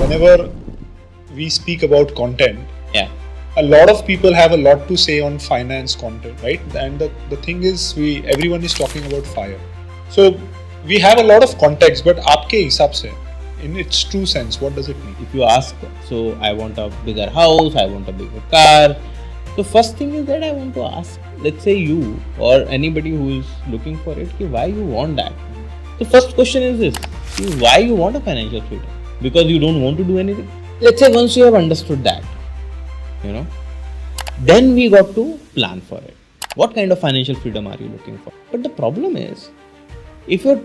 whenever we speak about content, Yeah. a lot of people have a lot to say on finance content, right? And the thing is, everyone is talking about fire. So we have a lot of context, but आपके हिसाब से, in its true sense, what does it mean? If you ask, so I want a bigger house, I want a bigger car. The first thing is that I want to ask, let's say you or anybody who is looking for it, ki why you want that? The first question is this, ki why you want a financial freedom? Because you don't want to do anything? Let's say once you have understood that, then we got to plan for it. What kind of financial freedom are you looking for? But the problem is, if your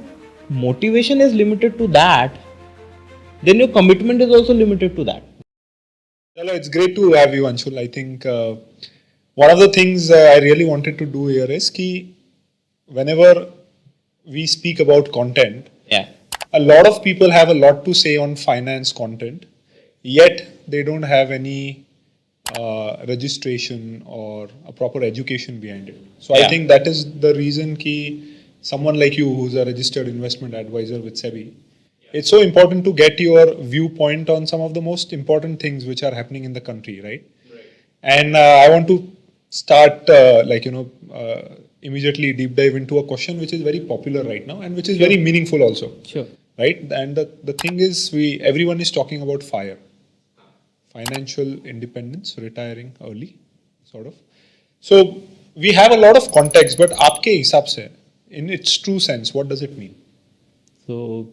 motivation is limited to that, then your commitment is also limited to that. Hello, it's great to have you, Anshul. I think one of the things I really wanted to do here is ki whenever we speak about content, Yeah. a lot of people have a lot to say on finance content, yet they don't have any registration or a proper education behind it. So Yeah. I think that is the reason ki someone like you, who's a registered investment advisor with SEBI, it's so important to get your viewpoint on some of the most important things which are happening in the country, right? And I want to start immediately deep dive into a question which is very popular right now and which is very meaningful also. Sure. Right? And the thing is, everyone is talking about FIRE, financial independence, retiring early, sort of. So we have a lot of context, but आपके हिसाब से, in its true sense, what does it mean? So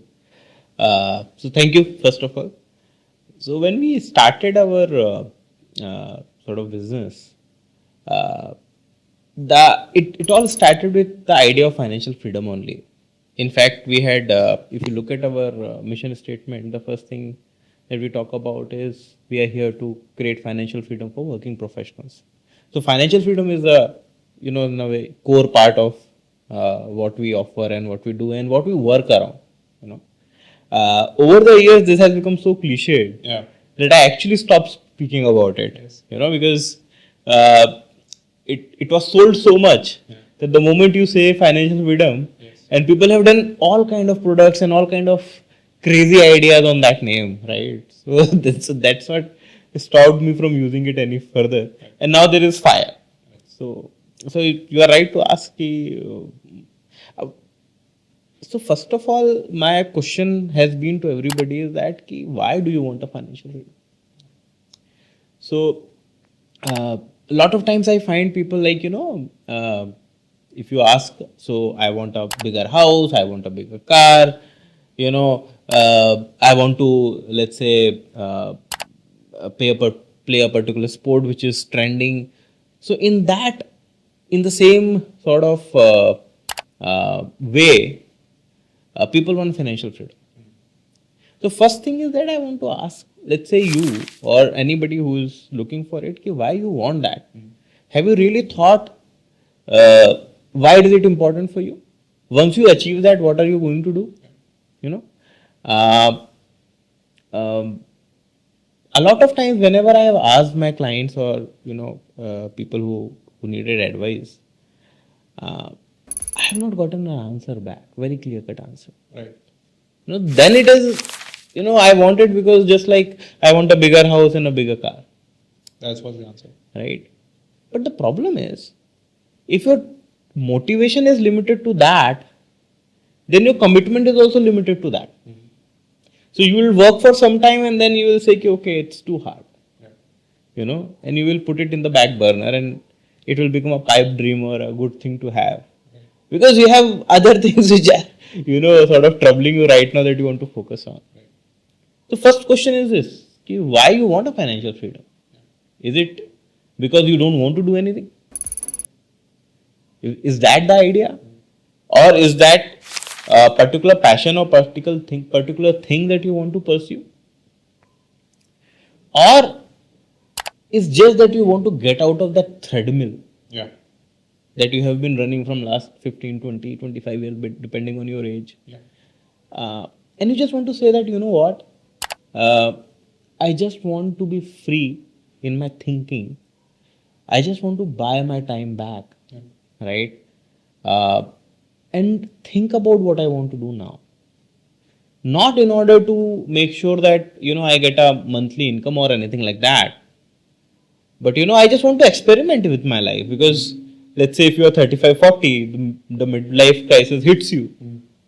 thank you first of all. So when we started our sort of business, it all started with the idea of financial freedom only. In fact, we had, if you look at our mission statement, the first thing that we talk about is we are here to create financial freedom for working professionals. So financial freedom is in a way, core part of what we offer and what we do and what we work around. Over the years, this has become so cliched that I actually stopped speaking about it. Yes. Because it was sold so much that the moment you say financial freedom, and people have done all kind of products and all kind of crazy ideas on that name, right? So that's what stopped me from using it any further. And now there is fire. So you are right to ask. So first of all, my question has been to everybody is that why do you want a financial freedom? So a lot of times I find people like, if you ask, so I want a bigger house, I want a bigger car, I want to, let's say, play a particular sport which is trending. So in the same sort of way, people want financial freedom. So first thing is that I want to ask, let's say you or anybody who is looking for it, why you want that? Have you really thought why is it important for you? Once you achieve that, what are you going to do? A lot of times whenever I have asked my clients or people who needed advice, I have not gotten an answer back, very clear cut answer. Right. Then it is, I want it because just like I want a bigger house and a bigger car. That's what the answer. Right. But the problem is, if your motivation is limited to that, then your commitment is also limited to that. So you will work for some time and then you will say, okay, it's too hard. And you will put it in the back burner and it will become a pipe dream or a good thing to have. Because you have other things which are, sort of troubling you right now that you want to focus on. So first question is this, why you want a financial freedom? Is it because you don't want to do anything? Is that the idea? Or is that a particular passion or particular thing that you want to pursue? Or is just that you want to get out of that treadmill that you have been running from last 15, 20, 25 years, depending on your age. And you just want to say that, you know what, I just want to be free in my thinking. I just want to buy my time back, right? And think about what I want to do now. not in order to make sure that I get a monthly income or anything like that, but I just want to experiment with my life, because let's say if you are 35, 40, the midlife crisis hits you,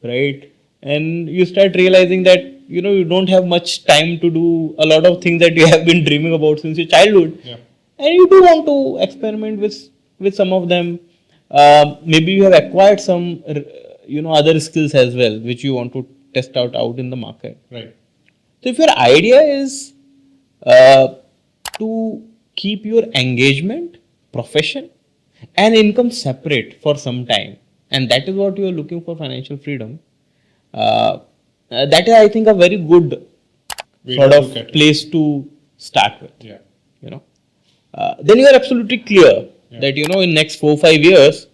right? And you start realizing that you don't have much time to do a lot of things that you have been dreaming about since your childhood. Yeah. And you do want to experiment with some of them. Maybe you have acquired some other skills as well, which you want to test out in the market. Right. So if your idea is uh, to keep your engagement, profession, and income separate for some time, and that is what you are looking for, financial freedom, that is, I think, a very good Way sort to of look at it. place to start with. Yeah. Then you are absolutely clear Yeah. that in next 4-5 years,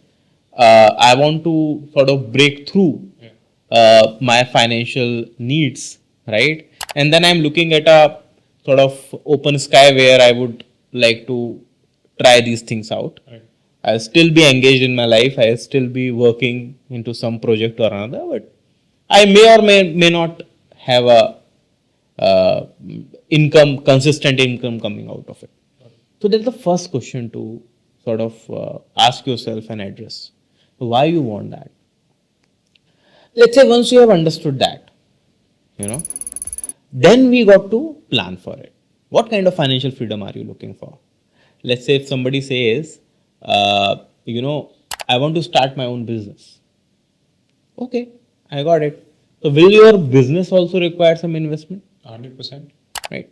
I want to sort of break through Yeah. my financial needs, right? And then I'm looking at a sort of open sky where I would like to try these things out. Right. I'll still be engaged in my life. I'll still be working into some project or another, but I may or may not have a consistent income coming out of it. So that's the first question to sort of ask yourself and address. Why you want that? Let's say once you have understood that, then we got to plan for it. What kind of financial freedom are you looking for? Let's say if somebody says, I want to start my own business. Okay, I got it. So will your business also require some investment? 100%. Right?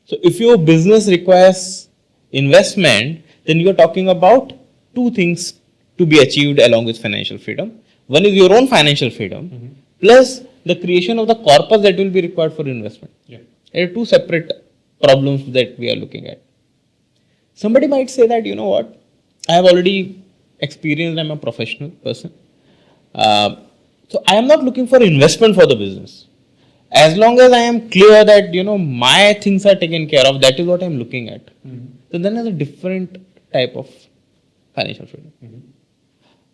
So if your business requires investment, then you are talking about two things to be achieved along with financial freedom. One is your own financial freedom, plus the creation of the corpus that will be required for investment. Yeah. There are two separate problems that we are looking at. Somebody might say that, what, I have already experienced, I'm a professional person. So I am not looking for investment for the business. As long as I am clear that, my things are taken care of, that is what I'm looking at. So then there's a different type of financial freedom.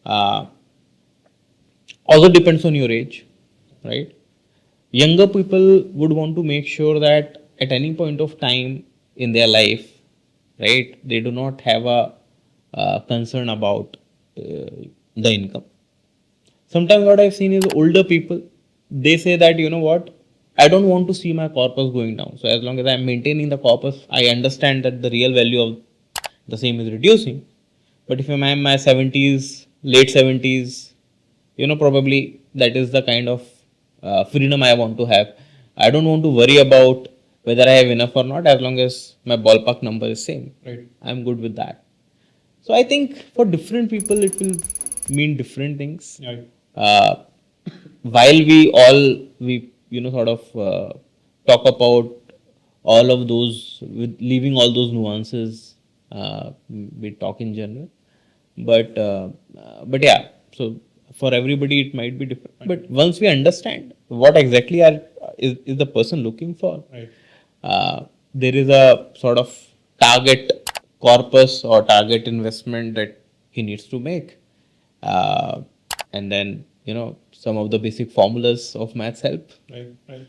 Uh, Also depends on your age, right? Younger people would want to make sure that at any point of time in their life, right, they do not have a concern about the income. Sometimes what I've seen is older people, they say that, what, I don't want to see my corpus going down. So as long as I'm maintaining the corpus, I understand that the real value of the same is reducing. But if I'm in my 70s, late 70s, probably that is the kind of freedom I want to have. I don't want to worry about whether I have enough or not, as long as my ballpark number is same. Right. I'm good with that. So I think for different people, it will mean different things. Right. Uh, while we sort of talk about all of those, with leaving all those nuances, we talk in general, but yeah, so for everybody it might be different, but once we understand what exactly is the person looking for, Right. there is a sort of target corpus or target investment that he needs to make, and then some of the basic formulas of maths help. Right. Right.